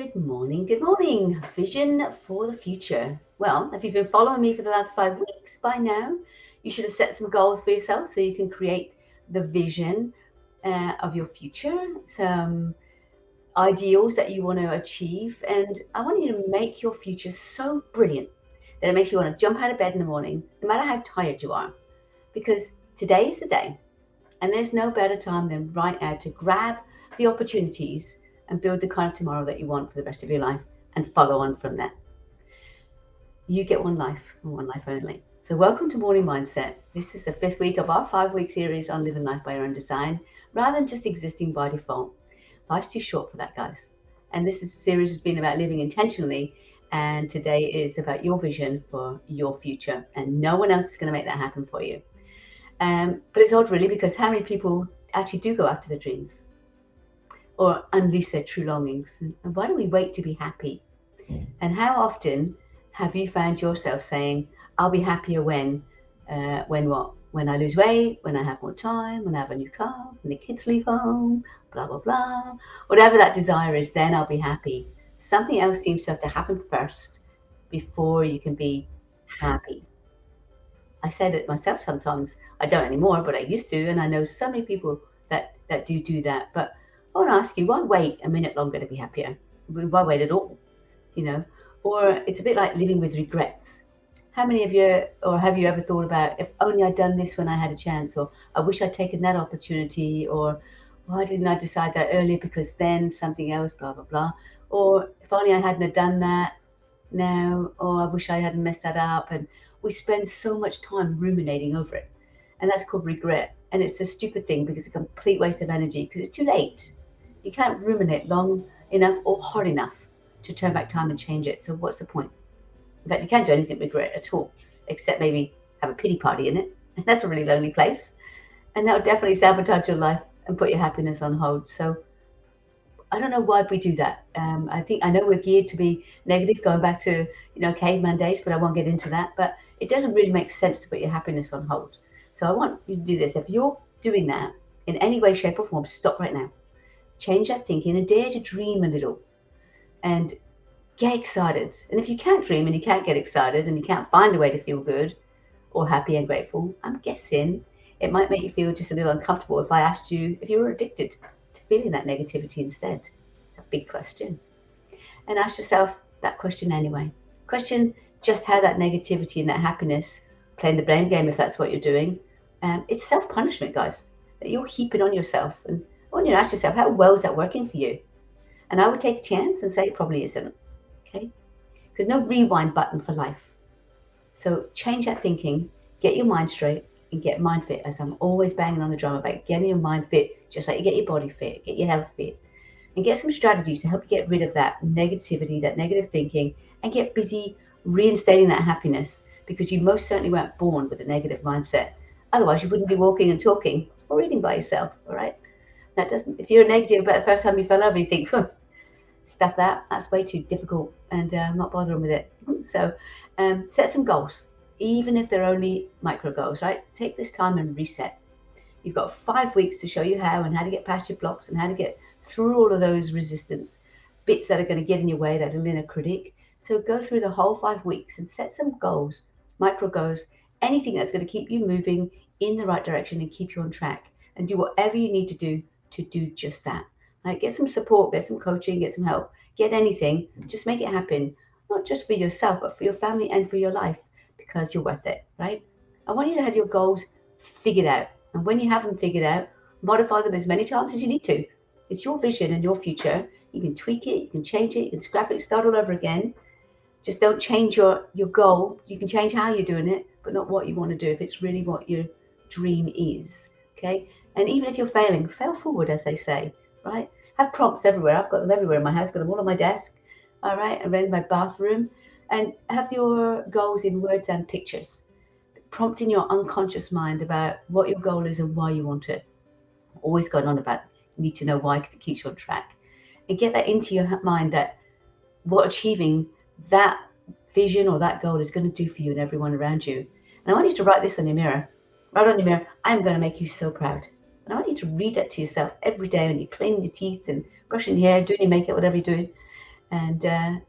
Good morning, good morning. Vision for the future. Well, if you've been following me for the last 5 weeks by now, you should have set some goals for yourself so you can create the vision of your future, some ideals that you want to achieve. And I want you to make your future so brilliant that it makes you want to jump out of bed in the morning, no matter how tired you are, because today is the day. And there's no better time than right now to grab the opportunities and build the kind of tomorrow that you want for the rest of your life and follow on from that. You get one life and one life only. So welcome to Morning Mindset. This is the 5th week of our 5-week series on living life by your own design, rather than just existing by default. Life's too short for that, guys. And this series has been about living intentionally, and today is about your vision for your future, and no one else is going to make that happen for you. But it's odd, really, because how many people actually do go after their dreams or unleash their true longings? And why do we wait to be happy? And how often have you found yourself saying, I'll be happier when what? When I lose weight, when I have more time, when I have a new car, when the kids leave home, blah, blah, blah. Whatever that desire is, then I'll be happy. Something else seems to have to happen first before you can be happy. I said it myself sometimes. I don't anymore, but I used to, and I know so many people that do that. But I want to ask you, why wait a minute longer to be happier? Why wait at all? Or it's a bit like living with regrets. How many of you, or have you ever thought about, if only I'd done this when I had a chance, or I wish I'd taken that opportunity, or why didn't I decide that earlier because then something else, blah, blah, blah. Or if only I hadn't have done that now, or I wish I hadn't messed that up. And we spend so much time ruminating over it. And that's called regret. And it's a stupid thing because it's a complete waste of energy because it's too late. You can't ruminate long enough or hard enough to turn back time and change it. So what's the point? In fact, you can't do anything with regret at all, except maybe have a pity party in it. And that's a really lonely place. And that would definitely sabotage your life and put your happiness on hold. So I don't know why we do that. I know we're geared to be negative, going back to caveman days, but I won't get into that. But it doesn't really make sense to put your happiness on hold. So I want you to do this. If you're doing that in any way, shape, or form, stop right now. Change that thinking and dare to dream a little, and get excited. And if you can't dream and you can't get excited and you can't find a way to feel good or happy and grateful, I'm guessing it might make you feel just a little uncomfortable if I asked you if you were addicted to feeling that negativity instead. A big question. And ask yourself that question anyway. Question just how that negativity and that happiness, playing the blame game if that's what you're doing, it's self-punishment, guys, that you're heaping on yourself. And I want you to ask yourself, how well is that working for you? And I would take a chance and say it probably isn't. Okay? Because no rewind button for life. So change that thinking, get your mind straight, and get mind fit, as I'm always banging on the drum about getting your mind fit, just like you get your body fit, get your health fit, and get some strategies to help you get rid of that negativity, that negative thinking, and get busy reinstating that happiness, because you most certainly weren't born with a negative mindset. Otherwise, you wouldn't be walking and talking or eating by yourself, all right? If you're negative about the first time you fell over, you think, stuff that's way too difficult, and I'm not bothering with it. So set some goals, even if they're only micro goals, right? Take this time and reset. You've got 5 weeks to show you how, and how to get past your blocks, and how to get through all of those resistance bits that are going to get in your way, that little inner critic. So go through the whole 5 weeks and set some goals, micro goals, anything that's going to keep you moving in the right direction and keep you on track, and do whatever you need to do just that. Like, get some support, get some coaching, get some help, get anything. Just make it happen, not just for yourself, but for your family and for your life, because you're worth it, right? I want you to have your goals figured out. And when you have them figured out, modify them as many times as you need to. It's your vision and your future. You can tweak it, you can change it, you can scrap it, start all over again. Just don't change your goal. You can change how you're doing it, but not what you want to do, if it's really what your dream is, okay? And even if you're failing, fail forward, as they say, right? Have prompts everywhere. I've got them everywhere in my house, got them all on my desk, all right, around my bathroom. And have your goals in words and pictures, prompting your unconscious mind about what your goal is and why you want it. Always going on about, you need to know why, because it keeps you on track. And get that into your mind, that what achieving that vision or that goal is going to do for you and everyone around you. And I want you to write this on your mirror. Write on your mirror, I'm going to make you so proud. And I want you to read that to yourself every day when you're cleaning your teeth and brushing your hair, doing your makeup, whatever you're doing. and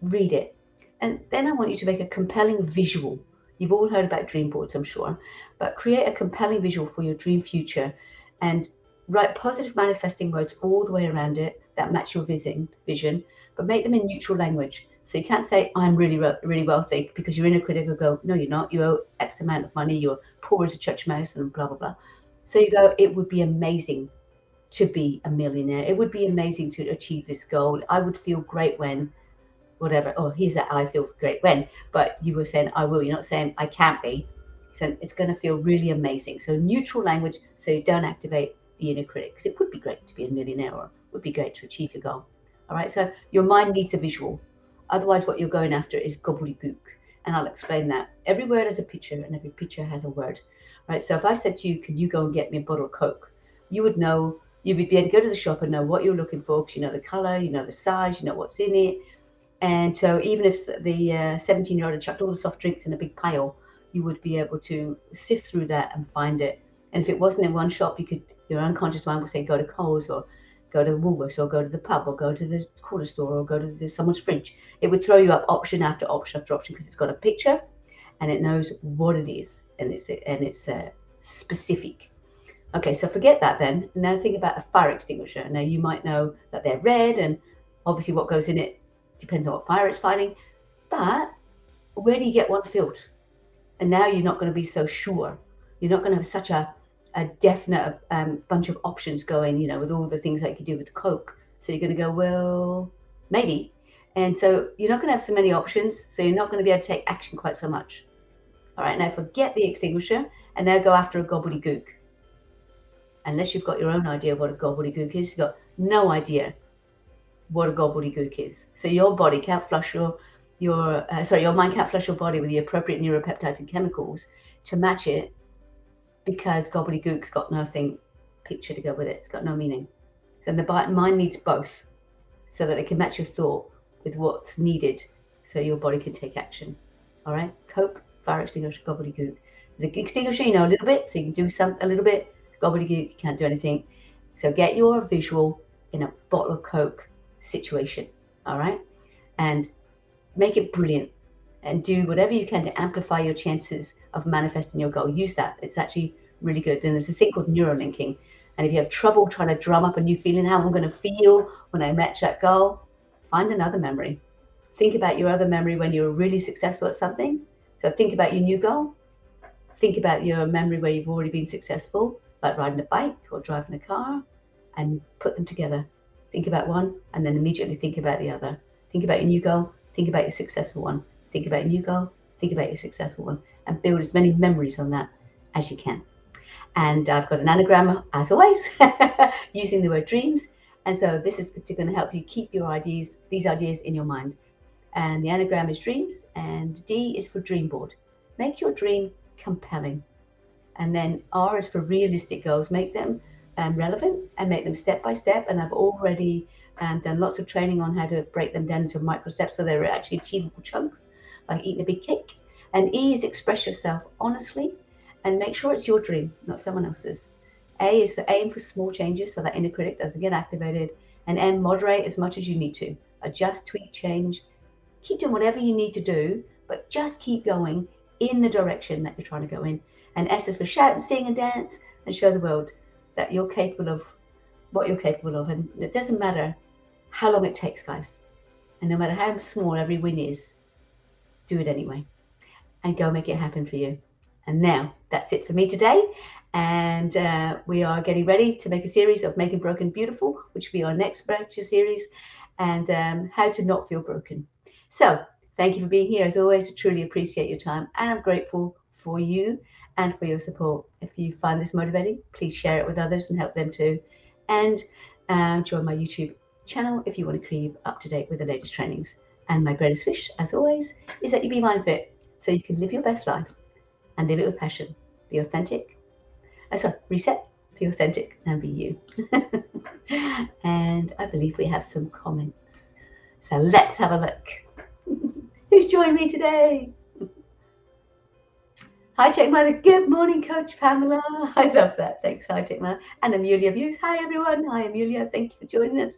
read it. And then I want you to make a compelling visual. You've all heard about dream boards, I'm sure, but create a compelling visual for your dream future and write positive manifesting words all the way around it that match your vision, but make them in neutral language. So you can't say, I'm really wealthy, because your inner critic will go, no, you're not. You owe X amount of money. You're poor as a church mouse and blah, blah, blah. So you go, it would be amazing to be a millionaire. It would be amazing to achieve this goal. I would feel great when whatever. Oh, here's that I feel great when. But you were saying I will. You're not saying I can't be. So it's going to feel really amazing. So neutral language, so you don't activate the inner critic, because it would be great to be a millionaire, or it would be great to achieve your goal. All right. So your mind needs a visual. Otherwise, what you're going after is gobbledygook. And I'll explain that. Every word has a picture, and every picture has a word. Right. So if I said to you, could you go and get me a bottle of Coke? You would know. You would be able to go to the shop and know what you're looking for, because you know the color, you know the size, you know what's in it. And so even if the 17-year-old had chucked all the soft drinks in a big pile, you would be able to sift through that and find it. And if it wasn't in one shop, your unconscious mind would say, go to Coles, or go to Woolworths, or go to the pub, or go to the corner store, or go to someone's fridge. It would throw you up option after option after option, because it's got a picture and it knows what it is, and it's specific. Okay, so forget that then. Now think about a fire extinguisher. Now you might know that they're red, and obviously what goes in it depends on what fire it's fighting. But where do you get one filled? And now you're not going to be so sure. You're not going to have such a definite bunch of options going, with all the things that you could do with Coke. So you're going to go, well, maybe. And so you're not going to have so many options. So you're not going to be able to take action quite so much. All right, now forget the extinguisher and now go after a gobbledygook. Unless you've got your own idea of what a gobbledygook is, you've got no idea what a gobbledygook is. So your body can't flush your mind can't flush your body with the appropriate neuropeptides and chemicals to match it, because gobbledygook's got nothing picture to go with it. It's got no meaning. So the mind needs both, so that it can match your thought with what's needed, so your body can take action. All right, Coke, fire extinguisher, gobbledygook. The extinguisher, you know a little bit, so you can do a little bit. Gobbledygook, you can't do anything. So get your visual in a bottle of Coke situation, all right, and make it brilliant, and do whatever you can to amplify your chances of manifesting your goal. Use that. It's actually really good. And there's a thing called neurolinking. And if you have trouble trying to drum up a new feeling, how I'm going to feel when I match that goal, find another memory. Think about your other memory when you were really successful at something. So think about your new goal. Think about your memory where you've already been successful, like riding a bike or driving a car, and put them together. Think about one and then immediately think about the other. Think about your new goal. Think about your successful one. Think about your new goal. Think about your successful one, and build as many memories on that as you can. And I've got an anagram, as always, using the word dreams. And so this is going to help you keep these ideas in your mind. And the anagram is dreams, and D is for dream board. Make your dream compelling. And then R is for realistic goals. Make them relevant and make them step by step. And I've already done lots of training on how to break them down into micro steps, so they're actually achievable chunks, like eating a big cake. And E is express yourself honestly, and make sure it's your dream, not someone else's. A is for aim for small changes, so that inner critic doesn't get activated. And M, moderate as much as you need to. Adjust, tweak, change. Keep doing whatever you need to do, but just keep going in the direction that you're trying to go in. And S is for shout and sing and dance and show the world that you're capable of what you're capable of. And it doesn't matter how long it takes, guys. And no matter how small every win is, do it anyway. And go make it happen for you. And now, that's it for me today. And we are getting ready to make a series of Making Broken Beautiful, which will be our next breakthrough series, and how to not feel broken. So thank you for being here. As always, I truly appreciate your time, and I'm grateful for you and for your support. If you find this motivating, please share it with others and help them too. And join my YouTube channel if you want to keep up to date with the latest trainings. And my greatest wish, as always, is that you be MindFit, so you can live your best life and live it with passion. Be authentic. Reset, be authentic, and be you. And I believe we have some comments. So let's have a look. Who's joined me today? Hi, Tech Mother. Good morning, Coach Pamela. I love that. Thanks. Hi, Tech Mother. And Amelia Views. Hi, everyone. Hi, Amelia. Thank you for joining us.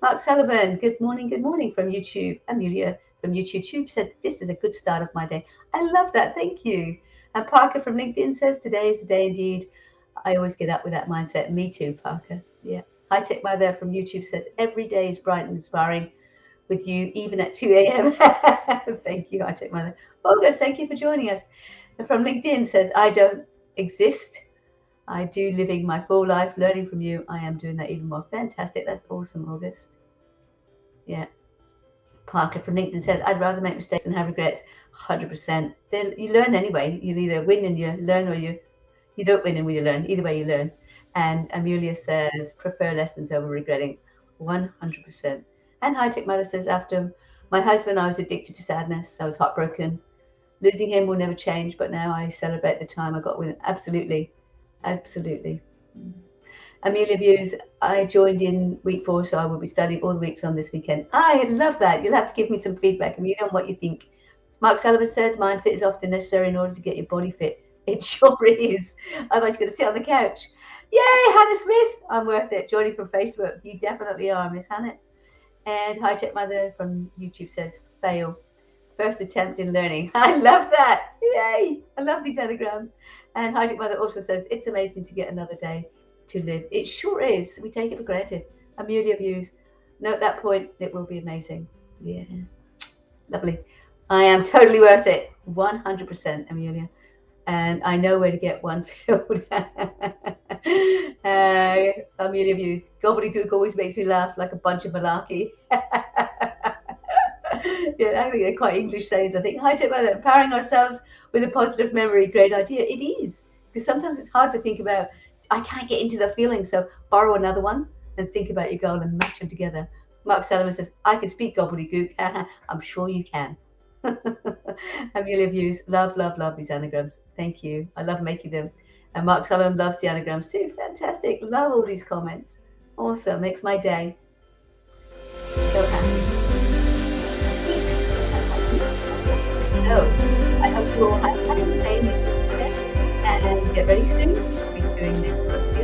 Mark Sullivan, good morning from YouTube. Amelia from YouTube said, this is a good start of my day. I love that. Thank you. And Parker from LinkedIn says, today is the day indeed. I always get up with that mindset. Me too, Parker. Yeah. High Tech Mother from YouTube says, every day is bright and inspiring with you, even at 2 a.m. Thank you, High Tech Mother. August, thank you for joining us. And from LinkedIn says, I don't exist. I do living my full life, learning from you. I am doing that even more. Fantastic. That's awesome, August. Yeah. Parker from LinkedIn says, I'd rather make mistakes than have regrets. 100%. You learn anyway. You either win and you learn, or you don't win and you learn. Either way, you learn. And Amelia says, prefer lessons over regretting. 100%. And High Tech Mother says, after my husband, I was addicted to sadness. I was heartbroken. Losing him will never change, but now I celebrate the time I got with him. Absolutely. Absolutely. Amelia Views, I joined in week 4, so I will be studying all the weeks on this weekend. I love that. You'll have to give me some feedback, Amelia, on what you think. Mark Sullivan said, MindFit is often necessary in order to get your body fit. It sure is. Otherwise, you're going to sit on the couch. Yay, Hannah Smith. I'm worth it. Joining from Facebook. You definitely are, Miss Hannah. And High Tech Mother from YouTube says, fail. First attempt in learning. I love that. Yay. I love these anagrams. And High Tech Mother also says, it's amazing to get another day to live. It sure is. We take it for granted. Amelia Views, note that point. It will be amazing. Yeah. Lovely. I am totally worth it. 100%, Amelia. And I know where to get one filled. Amelia Views, gobbledygook always makes me laugh like a bunch of malarkey. Yeah, I think they're quite English sayings. I think High Tech Mother, empowering ourselves with a positive memory, great idea. It is, because sometimes it's hard to think about. I can't get into the feeling, so borrow another one and think about your goal and match them together. Mark Sullivan says, I can speak gobbledygook. I'm sure you can. Amelia Views, love these anagrams. Thank you. I love making them. And Mark Sullivan loves the anagrams too. Fantastic. Love all these comments. Awesome. Makes my day. So happy. So, I hope you all have a great day and get ready soon. We'll be doing this.